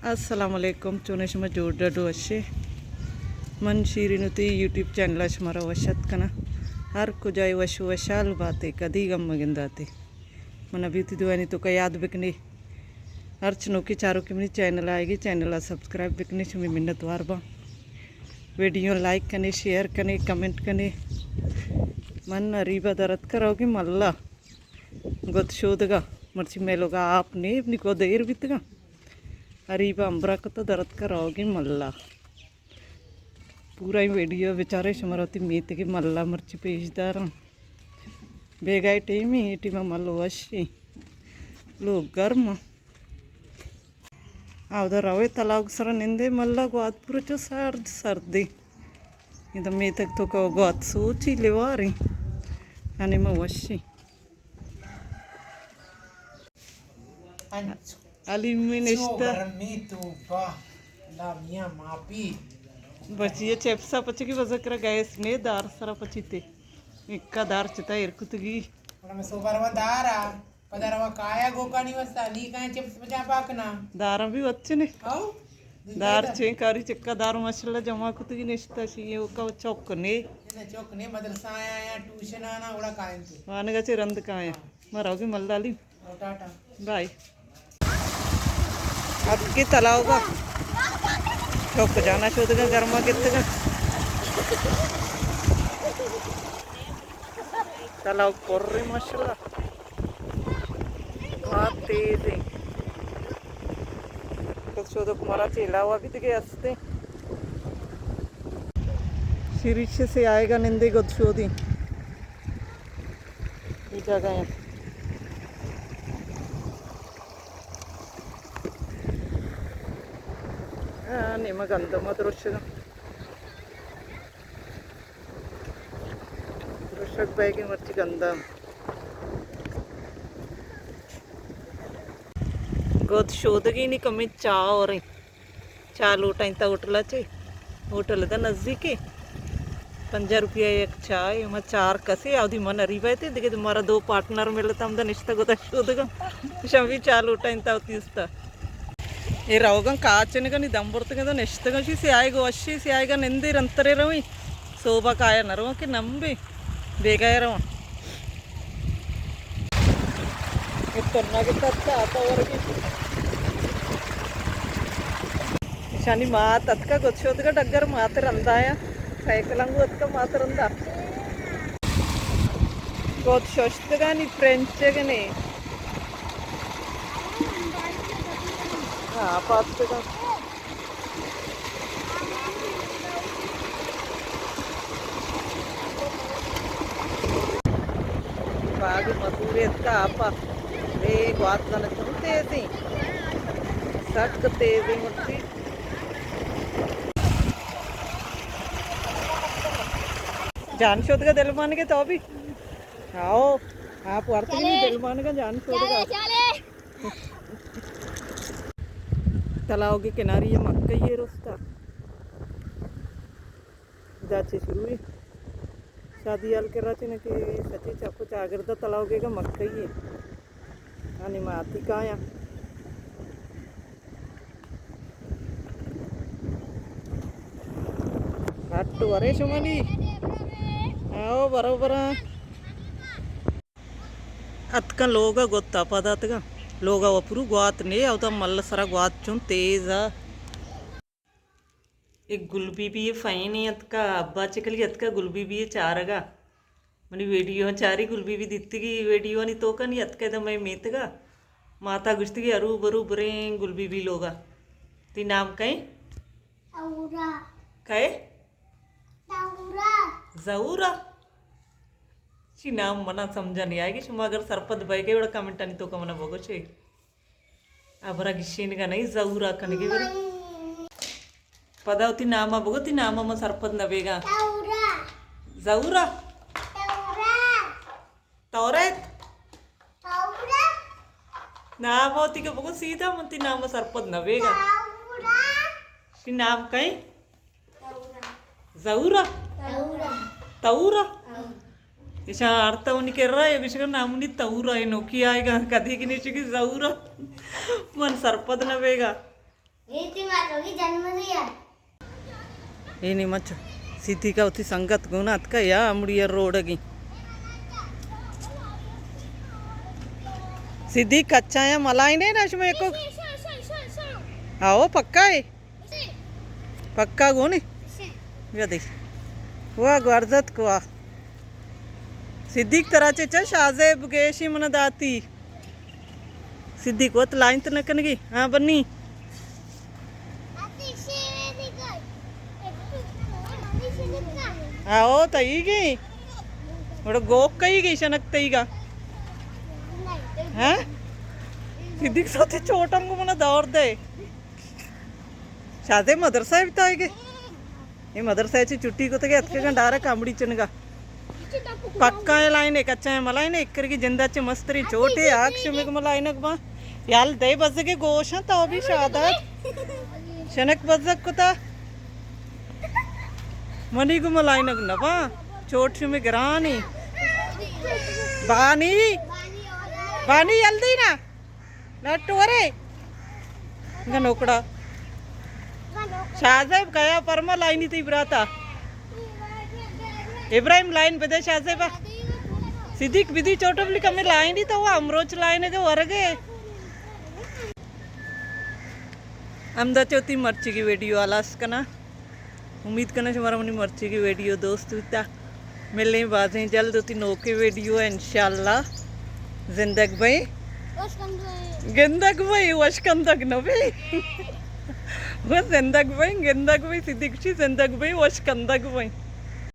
अस्सलामुअलैकुम चुनेशमा जोडडो अशे मन शीरीनुती यूट्यूब चैनल मरा वशत कना हर कुजाई वशु वशाल बाते कदी गम मगिंदाते मन अभी दुआनी तो का याद बिकने हर चनो की चारों की मनी चैनल आएगी चैनल सब्सक्राइब बिकने चुमी मिन्नत वार बा वीडियो लाइक कने शेयर कने कमेंट कने मन अरीबा दरद करोगी मल्ला गुद शोदगा मर्ची मेलोगा आपने अपनी को देर बीतगा अरीबा अंबरा को तो दर्द कराओगी मल्ला पूरा ही वीडियो बेचारे शुमरती मीत की मल्ला मर्ची पेशदार बेगाई टीमी टीम मल्लो वशी लोग गर्म उधर रवे तलाव सर निंदे मल्ला गोद पूरा सर्द सर्दी इधर मीत तो को गोद सोची लेवारी आणि मग वशी Aliminesta बचिए चेप्सा पची की वजह करा गैस ने दार सरा पची ते इक्का दार चिता इरकुतगी मैं सोबरवा दारा पदरवा काया गोकानी वस्ता नी काय चिप्स बजा पाकना दारा भी अच्छे ने औ दार चे कारी चक्का दार मसाला जमा कुतगी निश्ता शी ये का चौक ने मदरसा आया ट्यूशन आना उड़ा काय ते वाने गचे रंद काया मराओगी मल्लाली टाटा बाय अब की तलावगा चौक जाना शोधगा गर्मा कितगा तलाव कोर्रे माशाल्लाह बहुत तेज है तो शोधक मरा चेलावा भी दिखे हंसते शीरीष से आएगा निंदे गुद शोधी ये जगह है निम गंधम दृश्य दृश्यक बैगी मर्ची गंधम गोद शोधगी नहीं कमी चा और चा लोटा इंता होटल चे होटल दा नजदीक है 5 रुपया एक चाय मैं 4 कसे आधी मन अरीबा थे देखिए तुम्हारा 2 पार्टनर मिले तम दा निश्ता गोदा शोधगा शमी चा लोटा इंता होती उसता ये रोगं काचने का नहीं दम बरते का तो निश्चित का शी से आएगा वशी से आएगा निंदे रंतरे रही सोबा काया न रहो कि नंबे बेगाए रहो इतना के तत्का आता और की शानी माँ तत्का गुच्छोद का डगर माते रंदा या साइकिलंगु तत्का माते रंदा गुच्छ शोष्ट का नहीं फ्रेंच का नहीं हाँ पास का बाग मसूरियत का आपा एक बात जाने सुनते थे सकते थे मुझसे जान शोध का दिल मान के तो भी आओ आप वर्त के दिल मान का जान शोध का तालाब के किनारे ये मक्का ही है रास्ता जाचे शुरू है शादी आल के राचे ने के सची चाकू चागरदा तालाब के का मक्का ही है आणि माती काया हट्टू अरे शुमाली आओ बरोबर अतका लोग गोत्ता पदातगा लोग अपुरु ग्वात ने अवता मल्ल सरा ग्वात चुन तेज एक गुलबी भी फाइन है अतका अब्बा चिकली अतका गुलबी भी चारगा मनी वीडियो चारी गुलबी भी दित्ती की वीडियो नहीं तो का नहीं अतका तो मैं मीतगा माता गुश्ती की अरू बरू बरे गुलबी भी लोगा ती नाम कहीं कहे जऊरा ची नाम मना समझा नहीं आएगी शुमा अगर सरपद भाई के बड़ा कमेंट नहीं तो का मना बोगो छे अबरा गिशीन का नहीं जऊरा कने के बरे पदावती नामा बोगो ती नामा म सरपद नवेगा जऊरा तौरेत नाम होती के बोगो सीधा मंती नाम सरपद नवेगा ची नाम कहीं जऊरा तौरा इशा अर्थ उनके रहा है विषय नामुनी तौरा है नोकी आएगा कदी की नीचे की जऊरा मन सरपद नवेगा ಏನಿ ಮಚ್ಚ ಸಿದ್ಧಿಕ ಉತ್ತಿ ಸಂಗತ್ ಗುಣ ಅದ್ಕ ಯಾ ಮುಡಿಯ ರೋಡಗಿ सिद्धी कच्चा है मलाई नहीं ना इसमें एको आओ पक्का है पक्का गो नहीं या देख वाह गर्दत को आ सिद्दीक तरह चे शाजेब गेशी मन दाती सिद्दीक वो तो लाइन तो न कनगी हाँ बन्नी आओ तई गई बड़ा गोक कही गई शनक तई का हैं सिद्दीक साथी छोटम को मना दौड़ दे शादे मदरसा भी तो आएगे ये मदरसा ची छुट्टी को तो क्या अतके गंडारा कामड़ी चनगा पक्का है लाइन एक अच्छा है मलाई ने एक करके जिंदा चे मस्तरी छोटे आँख में को मलाई नक बा याल दे बज के गोश तो भी शादत शनक बजक को ता मनी को मलाई नक न बा छोट में गिरानी बानी बानी जल्दी ना लट्टू अरे नोकड़ा शाहजेब गया परमा लाइन थी ब्राता इब्राहिम लाइन पे दे शाहजेबा सिद्दीक विधि चोटबली कमी लाइन ही तो वो अमरोच लाइन है जो वर्गे अहमदा चौथी मर्ची की वीडियो आलास कना उम्मीद करना हमारा मनी मर्ची की वीडियो दोस्त इतना मिलने बाद में जल्द होती नो की वीडियो है इंशाल्लाह जिंदग भाई गिंदक भाई वशकंदक न भाई वो जिंदग भाई गिंदक भाई सिद्दीक शी जिंदग भाई वशकंदक भाई